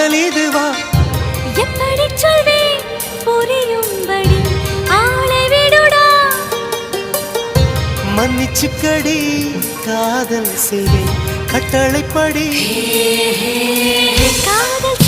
காதல் இதுவா எப்படி சொல்வேன் புரியும்படி ஆளை விடுடா மன்னிச்சுக்கடி காதல் செய்வேன் கட்டளைப்படி காதல்